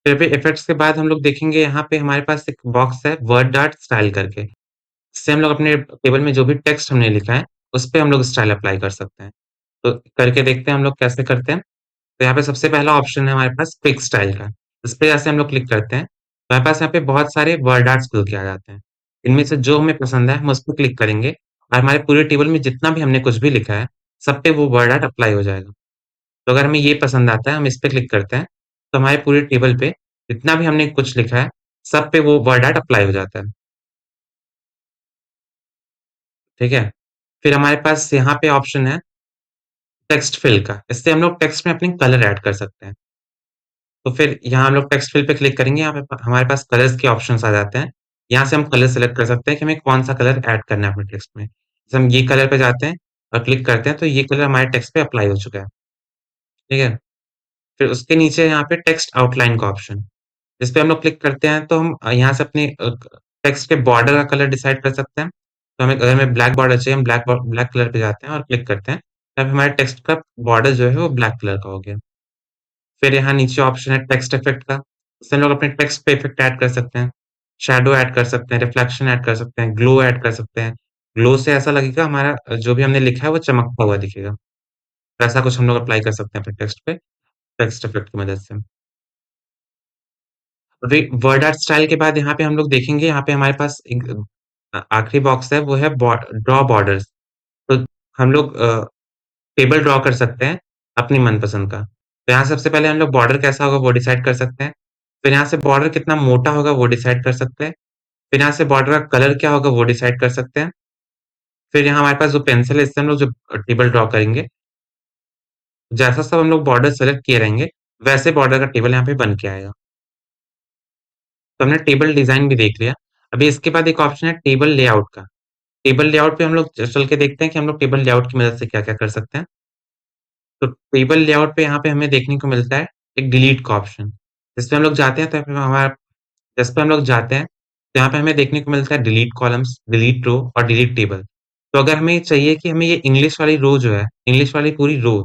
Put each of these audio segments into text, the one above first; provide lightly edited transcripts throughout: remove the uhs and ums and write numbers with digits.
फिर भी इफ़ेक्ट्स के बाद हम लोग देखेंगे यहाँ पे हमारे पास एक बॉक्स है वर्ड आर्ट स्टाइल करके। इससे हम लोग अपने टेबल में जो भी टेक्स्ट हमने लिखा है, उस पे हम लोग स्टाइल अप्लाई कर सकते हैं। तो करके देखते हैं हम लोग कैसे करते हैं। तो यहाँ पे सबसे पहला ऑप्शन है हमारे पास क्विक स्टाइल का। इस पे जैसे हम लोग क्लिक करते हैं, तो हमारे पास यहाँ पे बहुत सारे वर्ड आर्ट्स खुल के आ जाते हैं। इनमें से जो हमें पसंद है, हम उस पे क्लिक करेंगे और हमारे पूरे टेबल में जितना भी हमने कुछ भी लिखा है, सब पे वो वर्ड आर्ट अप्लाई हो जाएगा। तो अगर हमें ये पसंद आता है, हम इस पे क्लिक करते हैं, तो हमारे पूरे टेबल पे जितना भी हमने कुछ लिखा है, सब पे वो वर्ड आर्ट अप्लाई हो जाता है। ठीक है? फिर हमारे पास यहाँ पे ऑप्शन है टेक्स्ट फिल का। इससे हम लोग टेक्स्ट में अपनी कलर ऐड कर सकते हैं। तो फिर यहाँ हम लोग टेक्स्ट फिल पे क्लिक करेंगे, यहाँ पे हमारे पास कलर्स के ऑप्शंस आ जाते हैं। यहाँ से हम कलर सेलेक्ट कर सकते हैं कि हमें कौन-सा कलर ऐड करना है अपने टेक्स्ट में। जैसे हम ये कलर पे जाते हैं और क्लिक करते हैं, तो ये कलर हमारे टेक्स्ट पे अप्लाई हो चुका है। ठीक है? फिर उसके नीचे यहाँ पे टेक्स्ट आउटलाइन का ऑप्शन, इस पे हम लोग क्लिक करते हैं तो हम यहाँ से अपने टेक्स्ट के बॉर्डर का कलर डिसाइड कर सकते हैं। तो हमें अगर हमें ब्लैक बॉर्डर चाहिए, हम ब्लैक कलर पे जाते हैं और क्लिक करते हैं। तब हमारे टेक्स्ट का बॉर्डर जो है वो ब्लैक कलर का हो गया। फिर यहाँ नीचे ऑप्शन है टेक्स्ट इफेक्ट का, इससे हम लोग अपने टेक्स्ट पे इफेक्ट ऐड कर सकते हैं। शैडो ऐड कर सकते हैं, रिफ्लेक्शन ऐड कर सकते हैं, ग्लो ऐड कर सकते हैं। ग्लो से ऐसा लगेगा हमारा जो भी हमने लिखा है वो चमकता हुआ दिखेगा। तो ऐसा कुछ हम लोग अप्लाई कर सकते हैं अपने टेक्स्ट पे, टेक्स्ट इफेक्ट की मदद से। वे वर्ड आर्ट स्टाइल के बाद यहाँ पे हम लोग देखेंगे यहाँ पे हमारे पास एक आखिरी बॉक्स है वो है ड्रॉ बॉर्डर्स। तो हम लोग टेबल ड्रॉ कर सकते हैं अपनी मनपसंद का। तो यहाँ सबसे पहले हम लोग बॉर्डर कैसा होगा वो डिसाइड कर सकते हैं। फिर यहाँ से बॉर्डर कितना मोटा होगा वो डिसाइड कर सकते हैं। फिर यहाँ से बॉर्डर का कलर क्या होगा वो डिसाइड कर सकते हैं। फिर यहाँ हमारे पास जो पेंसिल है इससे हम लोग जो टेबल ड्रॉ करेंगे, जैसा सब हम लोग बॉर्डर सेलेक्ट किए रहेंगे, वैसे बॉर्डर का टेबल यहाँ पे बन के आएगा। तो हमने टेबल डिज़ाइन भी देख लिया। अभी इसके बाद एक ऑप्शन है टेबल लेआउट का। टेबल लेआउट पे हम लोग चल के देखते हैं कि हम लोग टेबल लेआउट की मदद से क्या-क्या कर सकते हैं। तो टेबल लेआउट पे यहाँ पे हमें देखने को मिलता है एक डिलीट का ऑप्शन। जिस पे हम लोग जाते हैं तो फिर हमारा जिस पे हम लोग जाते हैं, तो यहाँ पे हमें देखने को मिलता है डिलीट कॉलम्स, डिलीट रो और डिलीट टेबल। तो अगर हमें चाहिए कि हमें ये इंग्लिश वाली रो जो है, इंग्लिश वाली पूरी रो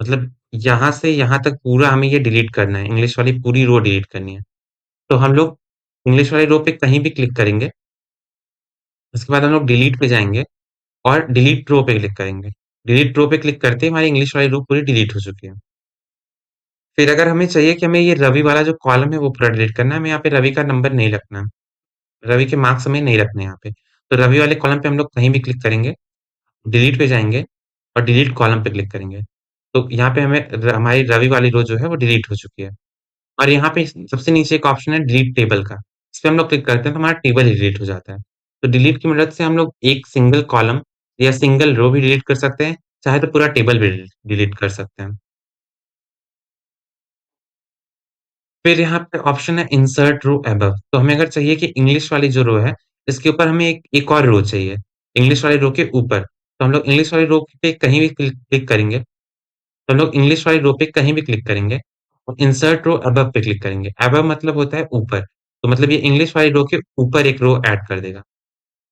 मतलब यहाँ से यहाँ तक पूरा हमें ये डिलीट करना है, इंग्लिश वाली पूरी रो डिलीट करनी है। तो हम लोग इंग्लिश वाली रो पे कहीं भी क्लिक करेंगे, उसके बाद हम लोग डिलीट पे जाएँगे और डिलीट रो पे क्लिक करेंगे। डिलीट रो पे क्लिक करते ही हमारी इंग्लिश वाली रो पूरी डिलीट हो चुकी है। फिर अगर हमें चाहिए कि हमें ये रवि वाला जो कॉलम है वो पूरा डिलीट करना है, हमें यहाँ पे रवि का नंबर नहीं रखना है। रवि के मार्क्स हमें नहीं रखने हैं यहाँ पे। तो रवि वाले कॉलम पे हम लोग कहीं भी क्लिक करेंगे, डिलीट पे जाएँगे और डिलीट कॉलम पे क्लिक करेंगे। तो यहाँ पे हमें हमारी रवि वाली रो जो है वो डिलीट हो चुकी है। और यहाँ पे सबसे नीचे एक ऑप्शन है डिलीट टेबल का। इस पे हम लोग क्लिक करते हैं तो हमारा टेबल ही डिलीट हो जाता है। तो डिलीट की मदद से हम लोग एक सिंगल कॉलम या सिंगल रो भी डिलीट कर सकते हैं, चाहे तो पूरा टेबल भी डिलीट कर सकते हैं। फिर यहाँ पे ऑप्शन है इंसर्ट रो अबव। तो हमें अगर चाहिए कि इंग्लिश वाली जो रो है, इसके ऊपर हमें एक और रो चाहिए, इंग्लिश वाली रो के ऊपर। तो हम लोग इंग्लिश वाली रो पे कहीं भी क्लिक क्लिक करेंगे, तो हम लोग इंग्लिश वाली रो पे कहीं भी क्लिक करेंगे और इंसर्ट रो अबव पे क्लिक करेंगे। अबव मतलब होता है ऊपर, तो मतलब ये इंग्लिश वाली रो के ऊपर एक रो ऐड कर देगा।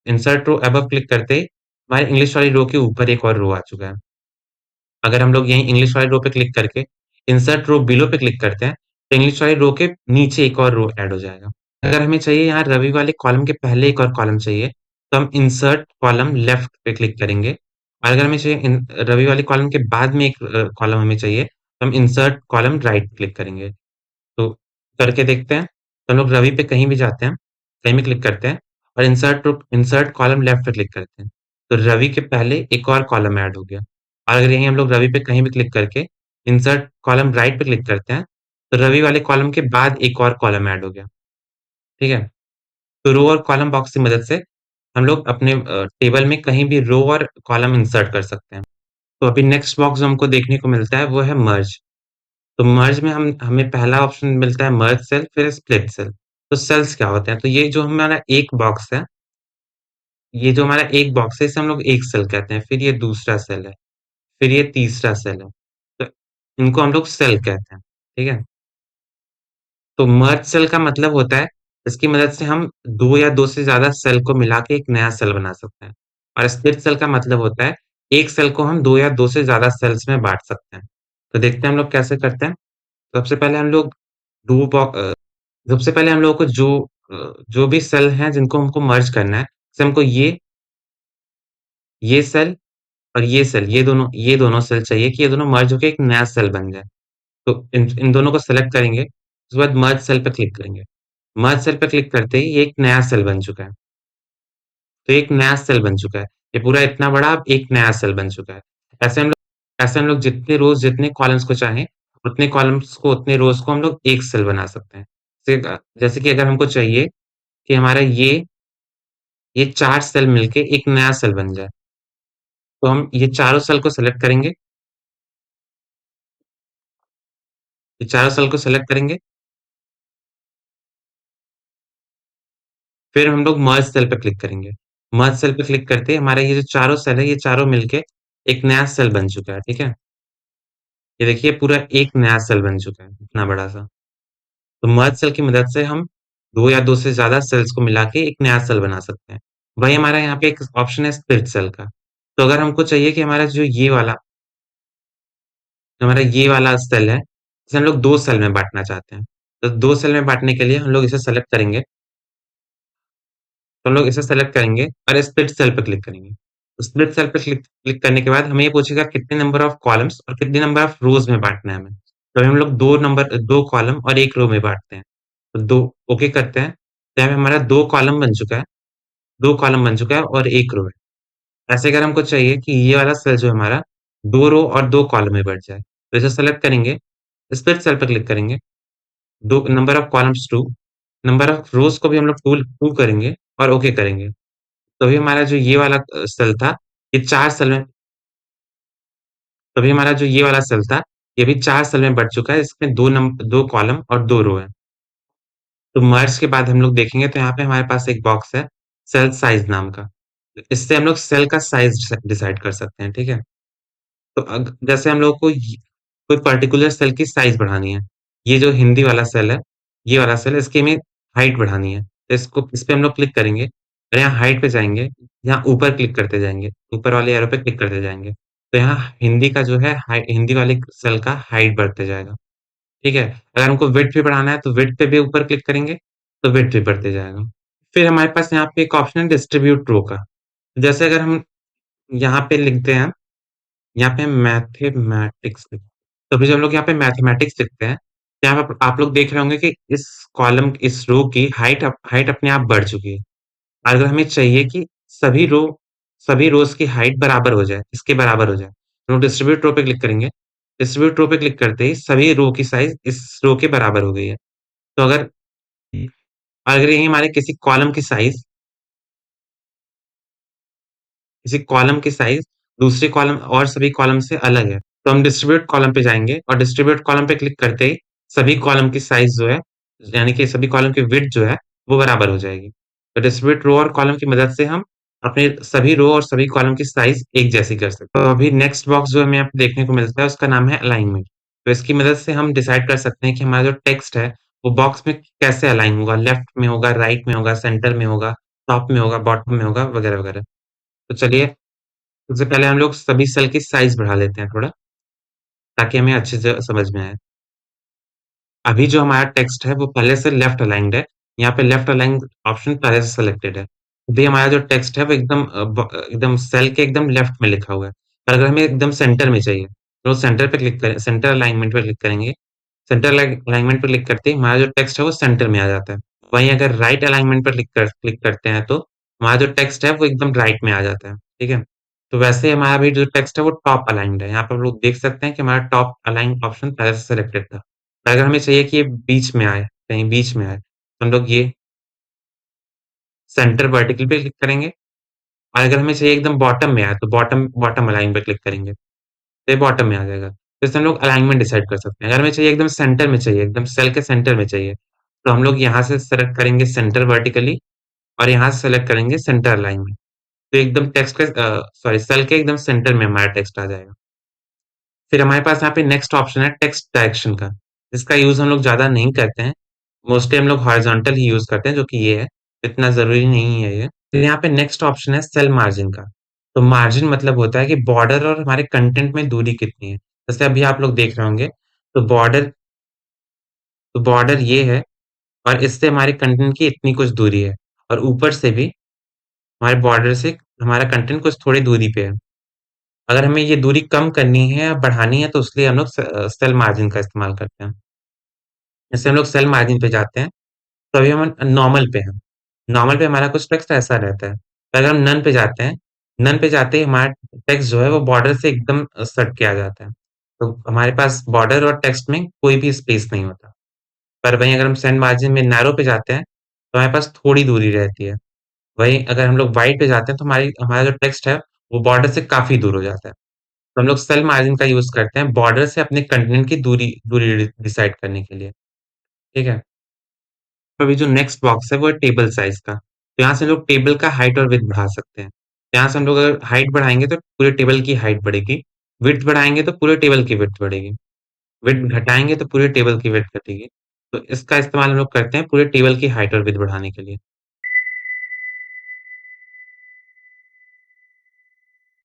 इंसर्ट रो अबव क्लिक करते ही हमारे इंग्लिश वाली रो के ऊपर एक और रो आ चुका है। अगर हम लोग यहीं इंग्लिश वाली रो पे क्लिक करके इंसर्ट रो बिलो पे क्लिक करते हैं, तो इंग्लिश वाली रो के नीचे एक और रो ऐड हो जाएगा। अगर हमें चाहिए यहाँ रवि वाले कॉलम के पहले एक और कॉलम चाहिए, तो हम इंसर्ट कॉलम लेफ्ट पे क्लिक करेंगे और अगर हमें चाहिए रवि वाले कॉलम के बाद में एक कॉलम हमें चाहिए, तो हम इंसर्ट कॉलम राइट क्लिक करेंगे। तो करके देखते हैं, तो हम लोग रवि पे कहीं भी जाते हैं, कहीं भी क्लिक करते हैं और इंसर्ट कॉलम लेफ्ट पे क्लिक करते हैं। तो रवि के पहले एक और कॉलम ऐड हो गया और अगर यहीं हम लोग रवि पे कहीं भी क्लिक करके इंसर्ट कॉलम राइट पे क्लिक करते हैं, तो रवि वाले कॉलम के बाद एक और कॉलम ऐड हो गया। ठीक है? तो रो और कॉलम बॉक्स की मदद से हम लोग अपने टेबल में कहीं भी रो और कॉलम इंसर्ट कर सकते हैं। तो अभी नेक्स्ट बॉक्स जो हमको देखने को मिलता है वो है मर्ज। तो मर्ज में हम हमें पहला ऑप्शन मिलता है मर्ज सेल फिर स्प्लिट सेल। तो सेल्स क्या होते हैं? तो ये जो हमारा एक बॉक्स है, ये जो हमारा एक बॉक्स है इसे हम लोग एक सेल कहते हैं, फिर ये दूसरा सेल है, फिर ये तीसरा सेल है। तो इनको हम लोग सेल कहते हैं, ठीक है? तो मर्ज सेल का मतलब होता है, इसकी मदद से हम 2 या 2 से ज़्यादा सेल को मिला के एक नया सेल बना सकते हैं। और स्प्लिट सेल का मतलब होता है, एक सेल को हम 2 या 2 से ज़्यादा सेल्स में बाँट सकते हैं। तो देखते हैं हम लोग कैसे करते हैं। सबसे पहले हम लोग 2 सबसे पहले हम लोगों को जो भी सेल हैं जिनको हमको मर्ज करना है, जैसे हमको ये सेल और ये दोनों सेल चाहिए कि ये दोनों मर्ज होके एक नया सेल बन जाए। तो इन इन दोनों को सेलेक्ट करेंगे, उसके बाद मर्ज सेल पे क्लिक करेंगे। मर्ज सेल पे क्लिक करते ही ये एक नया सेल बन चुका है। तो एक नया सेल बन चुका है। ये पूरा इतना बड़ा अब एक नया सेल बन चुका है। ऐसे हम लोग जितने रोज़ जितने कॉलम्स को चाहें, उतने कॉलम्स को उतने रोज़ को हम लोग एक सेल बना सकते हैं। जैसे कि अगर हमको चाहिए कि हमारा ये 4 सेल मिलके एक नया सेल बन जाए, तो हम ये चारों सेल को सेलेक्ट करेंगे। ये चारों सेल को सेलेक्ट करेंगे, फिर हम लोग मर्ज सेल पे क्लिक करेंगे। मर्ज सेल पे क्लिक करते ही हमारे ये जो चारों सेल है, ये चारों मिलके एक नया सेल बन चुका है, ठीक है? ये देखिए पूरा एक नया सेल बन चुका है, इतना बड़ा-सा। तो मर्ज सेल की मदद से हम 2 या 2 से ज़्यादा सेल्स को मिला के एक नया सेल बना सकते हैं। वहीं हमारा यहाँ पे एक ऑप्शन है स्प्लिट सेल का। तो अगर हमको चाहिए कि हमारा ये वाला सेल है, इसे हम लोग 2 सेल में बाँटना चाहते हैं। तो 2 सेल में बाँटने के लिए हम लोग इसे सेलेक्ट करेंगे। तो हम लोग इसे सेलेक्ट करेंगे और स्प्लिट सेल पे क्लिक करेंगे। स्प्लिट सेल पे क्लिक क्लिक करने के बाद हमें ये पूछेगा कितने नंबर ऑफ कॉलम्स और कितने नंबर ऑफ रोज़ में बाँटना है हमें। तो हम लोग 2 कॉलम और 1 रो में बाँटते हैं। तो 2 ओके करते हैं। तो यहाँ पे हमारा 2 कॉलम बन चुका है, 2 कॉलम बन चुका है और 1 रो है। ऐसे अगर हमको चाहिए कि ये वाला सेल जो है हमारा 2 रो और 2 कॉलम में बँट जाए, तो इसे सेलेक्ट करेंगे, स्प्लिट सेल पे क्लिक करेंगे, 2 number of columns 2, number of rows को भी हम लोग 2 करेंगे और ओके करेंगे। तभी हमारा जो ये वाला सेल था, ये 4 सेल में तभी हमारा जो ये वाला सेल था, ये भी 4 सेल में बँट चुका है, इसमें 2 कॉलम और 2 रो है। तो मर्ज के बाद हम लोग देखेंगे तो यहाँ पे हमारे पास एक बॉक्स है, सेल साइज़ नाम का। इससे हम लोग सेल का साइज़ डिसाइड कर सकते हैं, ठीक है? तो जैसे हम लोग को कोई पर्टिकुलर सेल की साइज़ बढ़ानी है। ये जो हिंदी वाला सेल है, ये वाला सेल इसकी हमें हाइट बढ़ानी है। तो इस पे हम लोग क्लिक करेंगे और यहाँ हाइट पे जाएँगे, यहाँ ऊपर क्लिक करते जाएँगे, ऊपर वाले एरो पे क्लिक करते जाएँगे। तो यहाँ हिंदी का जो है हिंदी वाले सेल का हाइट बढ़ते जाएगा, ठीक है? अगर हमको विड्थ भी बढ़ाना है तो विड्थ पे भी ऊपर क्लिक करेंगे, तो विड्थ भी बढ़ते जाएगा। फिर हमारे पास यहाँ पे एक ऑप्शन है डिस्ट्रीब्यूट रो का। जैसे अगर हम यहाँ पे लिखते हैं यहाँ पे मैथमेटिक्स तो अभी जब हम लोग यहाँ पे मैथमेटिक्स लिखते हैं, तो यहाँ पे आप लोग देख रहे होंगे कि इस रो की हाइट अपने आप बढ़ चुकी है। अगर हमें चाहिए कि सभी रोज़ की हाइट बराबर हो जाए, इसके बराबर हो जाए, तो डिस्ट्रीब्यूट रो पे क्लिक करेंगे। डिस्ट्रीब्यूट रो पे क्लिक करते ही सभी रो की साइज़ इस रो के बराबर हो गई है। तो अगर यही हमारे किसी कॉलम की साइज़ दूसरे कॉलम और सभी कॉलम से अलग है, तो हम डिस्ट्रीब्यूट कॉलम पे जाएँगे और डिस्ट्रीब्यूट कॉलम पे क्लिक करते ही सभी कॉलम की साइज़ जो है, यानी कि सभी कॉलम की विड्थ जो है, वो बराबर हो जाएगी। तो डिस्ट्रीब्यूट रो और कॉलम की मदद से हम अपने सभी रो और सभी कॉलम की साइज़ एक जैसी कर सकते हैं। तो अभी नेक्स्ट बॉक्स जो हमें यहाँ पे देखने को मिलता है, उसका नाम है अलाइनमेंट। तो इसकी मदद से हम डिसाइड कर सकते हैं कि हमारा जो टेक्स्ट है, वो बॉक्स में कैसे अलाइन होगा, लेफ्ट में होगा, राइट में होगा, सेंटर में होगा, टॉप में होगा, बॉटम में होगा, वगैरह-वगैरह। तो चलिए सबसे पहले हम लोग सभी सेल की साइज़ बढ़ा लेते हैं थोड़ा, ताकि हमें अच्छे से समझ में आए। अभी जो हमारा टेक्स्ट है वो पहले से लेफ्ट अलाइन्ड है। यहाँ पे लेफ्ट अलाइन्ड ऑप्शन पहले से सिलेक्टेड है। अभी हमारा जो टेक्स्ट है वो एकदम सेल के एकदम लेफ्ट में लिखा हुआ है। और अगर हमें एकदम सेंटर में चाहिए, तो सेंटर अलाइनमेंट पे क्लिक करेंगे। सेंटर अलाइनमेंट पे क्लिक करते ही हमारा जो टेक्स्ट है वो सेंटर में आ जाता है। वहीं अगर राइट अलाइनमेंट पर क्लिक करते हैं तो हमारा जो टेक्स्ट है वो एकदम राइट में आ जाता है। ठीक है? तो वैसे ही हमारा भी जो टेक्स्ट है वो टॉप अलाइन्ड है। यहाँ पे आप लोग देख सकते हैं कि हमारा टॉप अलाइन ऑप्शन पहले से सिलेक्टेड था। अगर हमें चाहिए कि ये बीच में आए, कहीं बीच में आए, तो हम लोग ये सेंटर वर्टिकल पे क्लिक करेंगे और अगर हमें चाहिए एकदम बॉटम में आए, तो बॉटम बॉटम अलाइन पे क्लिक करेंगे, तो ये बॉटम में आ जाएगा। तो इससे हम लोग अलाइनमेंट डिसाइड कर सकते हैं। अगर हमें चाहिए एकदम सेंटर में चाहिए, एकदम सेल के सेंटर में चाहिए, तो हम लोग यहाँ से सेलेक्ट करेंगे सेंटर वर्टिकली और यहाँ से सेलेक्ट करेंगे सेंटर अलाइनमेंट। तो एकदम सेल के एकदम सेंटर में हमारा टेक्स्ट आ जाएगा। फिर हमारे पास यहाँ पे नेक्स्ट ऑप्शन है टेक्स्ट डायरेक्शन का, जिसका यूज़ हम लोग ज़्यादा नहीं करते हैं। मोस्टली हम लोग हॉरिज़ॉन्टल ही यूज़ करते हैं, जो कि ये है। इतना ज़रूरी नहीं है ये। फिर यहाँ पे नेक्स्ट ऑप्शन है सेल मार्जिन का। तो मार्जिन मतलब होता है कि बॉर्डर और हमारे कंटेंट में दूरी कितनी है। जैसे अभी आप लोग देख रहे होंगे, तो बॉर्डर तो बॉर्डर ये है और इससे हमारे कंटेंट की इतनी कुछ दूरी है और ऊपर से भी हमारे बॉर्डर से हमारा कंटेंट कुछ थोड़ी दूरी पे है। अगर हमें ये दूरी कम करनी है या बढ़ानी है तो उसके लिए हम लोग सेल मार्जिन का इस्तेमाल करते हैं। जैसे हम लोग सेल मार्जिन पे जाते हैं, तो अभी हम नॉर्मल पे हैं। नॉर्मल पे हमारा कुछ टेक्स्ट ऐसा रहता है। तो अगर हम नोन पे जाते हैं, नोन पे जाते ही हमारा टेक्स्ट जो है वो बॉर्डर से एकदम सट के आ जाता है। तो हमारे पास बॉर्डर और टेक्स्ट में कोई भी स्पेस नहीं होता। पर वहीं अगर हम सेंड मार्जिन में नैरो पे जाते हैं, तो हमारे पास थोड़ी दूरी रहती है। वहीं अगर हम लोग वाइड पे जाते हैं तो हमारी हमारा जो टेक्स्ट है, वो बॉर्डर से काफ़ी दूर हो जाता है। तो हम लोग सेल मार्जिन का यूज़ करते हैं बॉर्डर से अपने कंटेंट की दूरी दूरी डिसाइड करने के लिए, ठीक है? तो अभी जो नेक्स्ट बॉक्स है वो है टेबल साइज़ का। तो यहाँ से लोग टेबल का हाइट और विड्थ बढ़ा सकते हैं। यहाँ से हम लोग अगर हाइट बढ़ाएँगे तो पूरे टेबल की हाइट बढ़ेगी, विड्थ बढ़ाएँगे तो पूरे टेबल की विड्थ बढ़ेगी, विड्थ घटाएँगे तो पूरे टेबल की विड्थ घटेगी। तो इसका इस्तेमाल हम लोग करते हैं पूरे टेबल की हाइट और विड्थ बढ़ाने के लिए।